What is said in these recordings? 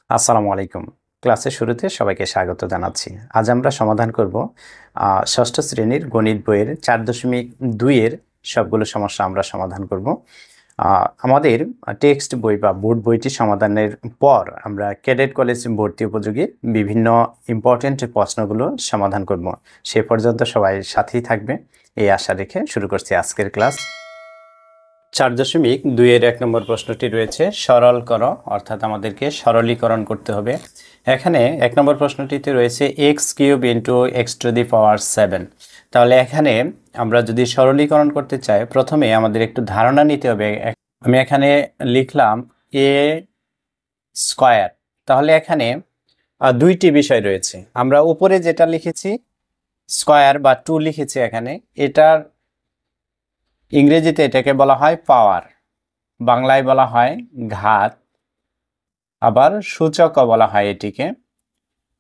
আসসালামু আলাইকুম। ক্লাসের শুরুতে সবাইকে স্বাগত জানাচ্ছি। আজ আমরা সমাধান করব ষষ্ঠ শ্রেণীর গণিত বইয়ের 4.2 এর সবগুলো সমস্যা আমরা সমাধান করব। আমাদের টেক্সট বই বা বোর্ড বইটি সমাধানের পর আমরা ক্যাডেট কলেজ ভর্তি উপযোগী বিভিন্ন ইম্পর্টেন্ট প্রশ্নগুলো সমাধান করব। সে পর্যন্ত সবাই সাথেই থাকবে এই আশা রেখে শুরু করছি আজকের ক্লাস। 4.2 এর 1 নম্বর প্রশ্নটি রয়েছে সরল করো, অর্থাৎ আমাদেরকে সরলীকরণ করতে হবে। এখানে 1 নম্বর প্রশ্নটিতে রয়েছে x³ ইন্টু x⁴ তাহলে এখানে আমরা যদি সরলীকরণ করতে চাই প্রথমে আমাদের একটু ধারণা নিতে হবে। আমি এখানে লিখলাম a স্কয়ার, তাহলে এখানে দুইটি বিষয় রয়েছে। আমরা উপরে যেটা লিখেছি স্কয়ার বা 2 লিখেছি, এখানে এটার ইংরেজিতে এটাকে বলা হয় পাওয়ার, বাংলায় বলা হয় ঘাত, আবার সূচকও বলা হয় এটিকে।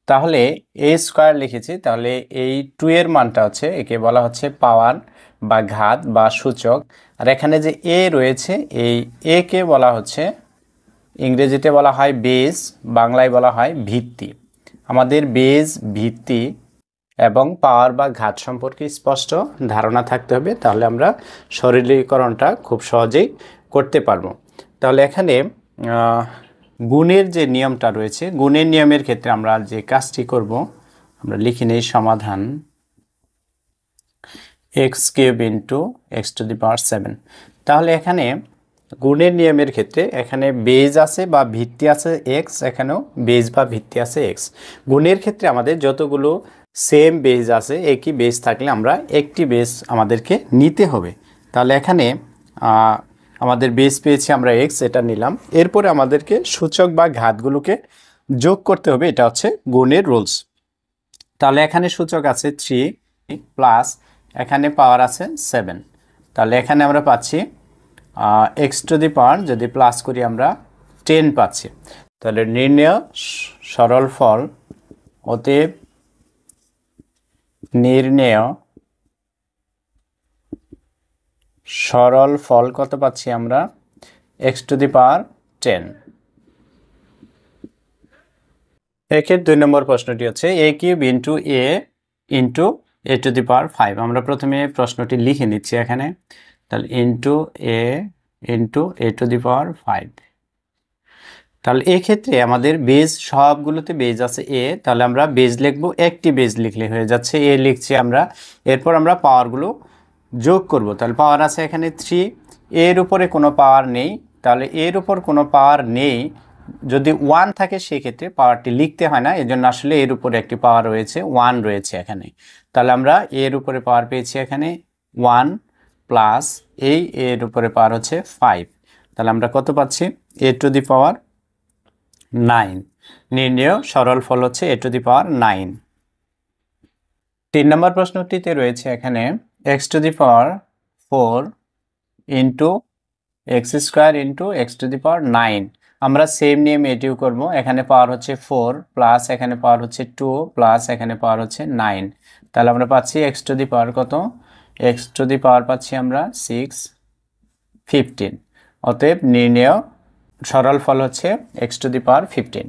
তাহলে a স্কয়ার লিখেছি, তাহলে এই 2 এর মানটা হচ্ছে, একে বলা হচ্ছে পাওয়ার বা ঘাত বা সূচক। আর এখানে যে a রয়েছে, এই a কে বলা হচ্ছে, ইংরেজিতে বলা হয় বেজ, বাংলায় বলা হয় ভিত্তি। আমাদের বেজ, ভিত্তি এবং পাওয়ার বা ঘাত সম্পর্কে স্পষ্ট ধারণা থাকতে হবে, তাহলে আমরা সরলীকরণটা খুব সহজেই করতে পারবো। তাহলে এখানে গুণের যে নিয়মটা রয়েছে, গুণের নিয়মের ক্ষেত্রে আমরা যে কাজটি করব, আমরা লিখে নেই সমাধান x³ ইন্টু x⁴। তাহলে এখানে গুণের নিয়মের ক্ষেত্রে এখানে বেজ আছে বা ভিত্তি আছে x, এখানেও বেজ বা ভিত্তি আছে x। গুণের ক্ষেত্রে আমাদের যতগুলো সেম বেজ আছে, একই বেজ থাকলে আমরা একটি বেজ আমাদেরকে নিতে হবে। তাহলে এখানে আমাদের বেজ পেয়েছি আমরা x, এটা নিলাম। এরপরে আমাদেরকে সূচক বা ঘাতগুলোকে যোগ করতে হবে, এটা হচ্ছে গুণের রুলস। তাহলে এখানে সূচক আছে 3 প্লাস এখানে পাওয়ার আছে 7। তাহলে এখানে আমরা পাচ্ছি x⁴, যদি প্লাস করি আমরা 10 পাচ্ছি। তাহলে নির্ণেয় সরল ফল, অতএব নির্ণেয় সরল ফল কত পাচ্ছি আমরা? x⁻10। একের 2 নম্বর প্রশ্নটি হচ্ছে a³ into a into a⁵। আমরা প্রথমে প্রশ্নটি লিখে নিচ্ছি এখানে, তাহলে ইন্টু a ইন্টু a⁵। তাহলে এক্ষেত্রে আমাদের বেজ সবগুলোতে বেজ আছে a, তাহলে আমরা বেজ লিখবো, একটি বেজ লিখলে হয়ে যাচ্ছে, a লিখছি আমরা। এরপর আমরা পাওয়ারগুলো যোগ করব। তাহলে পাওয়ার আছে এখানে 3, এর উপরে কোনো পাওয়ার নেই, তাহলে এর উপর কোনো পাওয়ার নেই। যদি 1 থাকে সেক্ষেত্রে পাওয়ারটি লিখতে হয় না, এজন্য আসলে এর উপরে একটি পাওয়ার রয়েছে, 1 রয়েছে এখানে। তাহলে আমরা এর উপরে পাওয়ার পেয়েছি এখানে 1 প্লাস এই এর উপরে পাওয়ার হচ্ছে 5। তাহলে আমরা কত পাচ্ছি? a⁴9। নির্ণেয় সরল ফল হচ্ছে a⁴9। 3 নম্বর প্রশ্নটিতে রয়েছে এখানে x⁴ into x² into x⁹। আমরা সেম নিয়ম এটিও করব। এখানে পাওয়ার হচ্ছে 4 প্লাস এখানে পাওয়ার হচ্ছে 2 প্লাস এখানে পাওয়ার হচ্ছে 9। তাহলে আমরা পাচ্ছি x⁴ কত? x⁴ পাচ্ছি আমরা 6, 15। অতএব নির্ণেয় সরল ফল হচ্ছে x⁵15।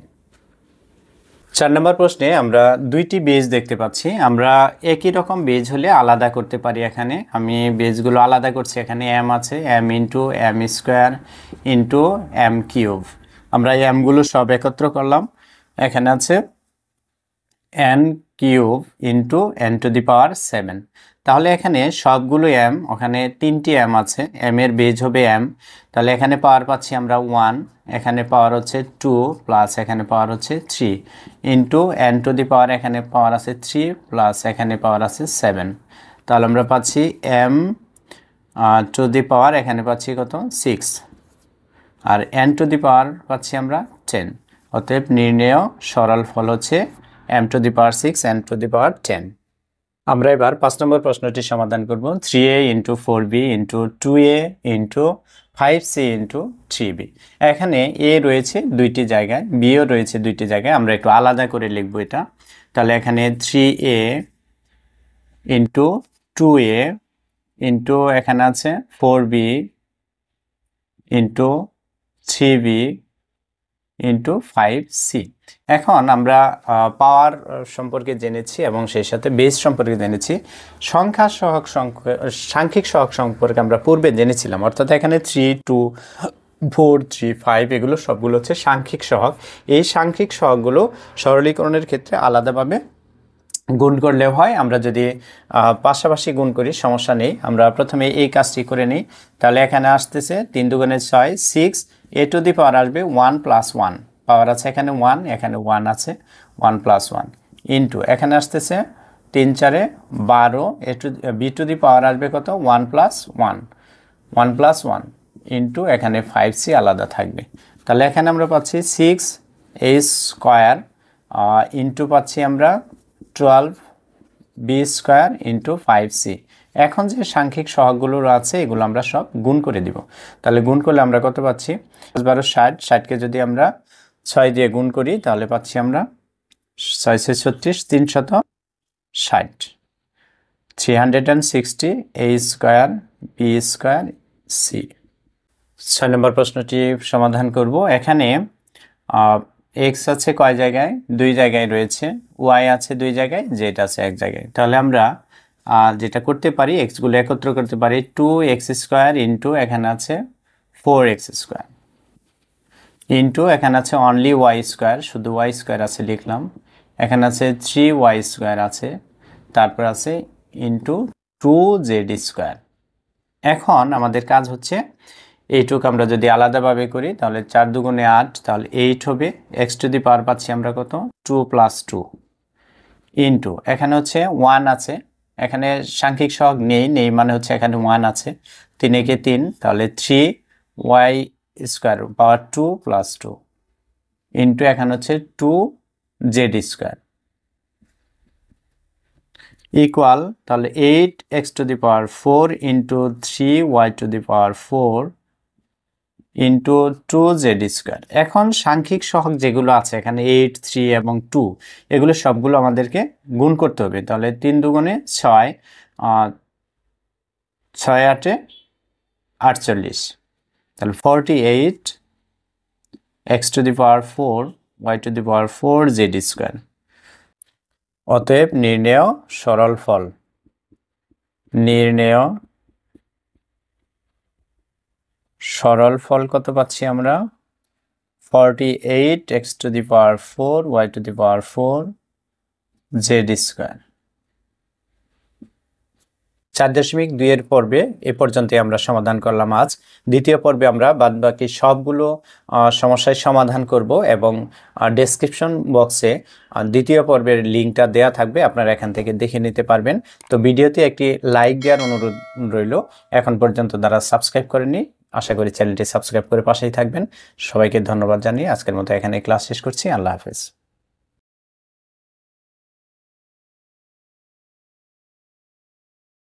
4 নম্বর প্রশ্নে আমরা দুইটি বেজ দেখতে পাচ্ছি। আমরা একই রকম বেজ হলে আলাদা করতে পারি। এখানে আমি বেজগুলো আলাদা করছি। এখানে m আছে, m into m² into m³ আমরা mগুলো সব একত্র করলাম। এখানে আছে n³ ইন্টু n⁷। তাহলে এখানে সবগুলো m, ওখানে 3টি m আছে, m এর বেজ হবে m। তাহলে এখানে পাওয়ার পাচ্ছি আমরা 1, এখানে পাওয়ার হচ্ছে 2 প্লাস এখানে পাওয়ার হচ্ছে 3 ইন্টু n⁴। এখানে পাওয়ার আছে 3 প্লাস এখানে পাওয়ার আছে 7। তাহলে আমরা পাচ্ছি m⁴ এখানে পাচ্ছি কত? 6, আর n⁴ পাচ্ছি আমরা 10। অতএব নির্ণেয় সরল ফল হচ্ছে m⁴6 n⁴10। আমরা এবার 5 নম্বর প্রশ্নটি সমাধান করব। 3a into 4b into 2a into 5c into 3b। এখানে a রয়েছে দুইটি জায়গায়, bও রয়েছে দুইটি জায়গায়, আমরা একটু আলাদা করে লিখব এটা। তাহলে এখানে 3a ইন্টু 2a ইন্টু এখানে আছে 4b into 3b into 5c। এখন আমরা পাওয়ার সম্পর্কে জেনেছি এবং সেই সাথে বেস সম্পর্কে জেনেছি। সাংখ্যিক সহগ সম্পর্কে আমরা পূর্বে জেনেছিলাম, অর্থাৎ এখানে 3, 2, 4, 3, 5 এগুলো সবগুলো হচ্ছে সাংখ্যিক সহগ। এই সাংখ্যিক সহগগুলো সরলীকরণের ক্ষেত্রে আলাদাভাবে গুণ করলেও হয়। আমরা যদি পাশাপাশি গুণ করি সমস্যা নেই। আমরা প্রথমে এই কাজটি করে নিই। তাহলে এখানে আসতেছে 3 দুগুণে 6, 6 a টু দি পাওয়ার আসবে 1 প্লাস 1, পাওয়ার আছে এখানে 1, এখানে 1 আছে, 1 প্লাস 1 ইন্টু এখানে আসতেছে 3 4 12 b টু দি পাওয়ার আসবে কত 1 প্লাস 1, 1 প্লাস 1 ইন্টু এখানে 5c আলাদা থাকবে। তাহলে এখানে আমরা পাচ্ছি 6a স্কোয়ার ইন্টু পাচ্ছি আমরা 12b স্কোয়ার ইন্টু 5c। এখন যে সাংখ্যিক সহগগুলো আছে এগুলো আমরা সব গুণ করে দিব। তাহলে গুণ করলে আমরা কত পাচ্ছি 12 60, 60কে যদি আমরা 6 দিয়ে গুণ করি তাহলে পাচ্ছি আমরা 6 36 360, 360 a square b square c। 6 নম্বর প্রশ্নটি সমাধান করব। এখানে x আছে কয় জায়গায়, 2 জায়গায় রয়েছে, y আছে 2 জায়গায়, z আছে 1 জায়গায়। তাহলে আমরা যেটা করতে পারি x গুলো একত্র করতে পারি 2x স্কোয়ার ইন্টু এখানে আছে 4x স্কোয়ার ইন্টু এখানে আছে অনলি y স্কোয়ার, শুধু y স্কোয়ার আছে লিখলাম, এখানে আছে 3y স্কোয়ার আছে, তারপর আছে ইন্টু 2z স্কোয়ার। এখন আমাদের কাজ হচ্ছে এইটুকু আমরা যদি আলাদাভাবে করি তাহলে 4 দুগুণে 8, তাহলে 8 হবে। x টু দি পাওয়ার পাচ্ছি আমরা কত 2 প্লাস 2 ইন্টু এখানে হচ্ছে 1 আছে, এখানে সাংখ্যিক সহগ নেই মানে হচ্ছে এখানে 1 আছে, 3 একে 3, তাহলে 3y স্কোয়ার পাওয়ার 2 প্লাস 2 ইন্টু এখানে হচ্ছে 2z স্কোয়ার ইকুয়াল, তাহলে 8x to the power 4 into 3y to the power 4 into 2z square. এখন সাংখ্যিক সহগ যেগুলো আছে এখানে 8, 3 এবং 2 এগুলো সবগুলো আমাদেরকে গুণ করতে হবে। তাহলে 3 দুগুণে 6, 6 8 48, তাহলে 48 x to the power 4 y to the power 4 z square. অতএব নির্ণেয় সরল ফল, নির্ণেয় সরল ফল কত পাচ্ছি আমরা 48x to the power 4 y to the power 4 z square. 4.2 এর পর্বে এ পর্যন্তই আমরা সমাধান করলাম আজ। দ্বিতীয় পর্বে আমরা বাদবাকি সবগুলো সমস্যার সমাধান করব এবং ডেসক্রিপশন বক্সে দ্বিতীয় পর্বের লিঙ্কটা দেয়া থাকবে, আপনারা এখান থেকে দেখে নিতে পারবেন। তো ভিডিওতে একটি লাইক দেওয়ার অনুরোধ রইল। এখন পর্যন্ত যারা সাবস্ক্রাইব করেননি আশা করি চ্যানেলটি সাবস্ক্রাইব করে পাশেই থাকবেন। সবাইকে ধন্যবাদ জানিয়ে আজকের মতো এখানে ক্লাস শেষ করছি। আল্লাহ হাফেজ।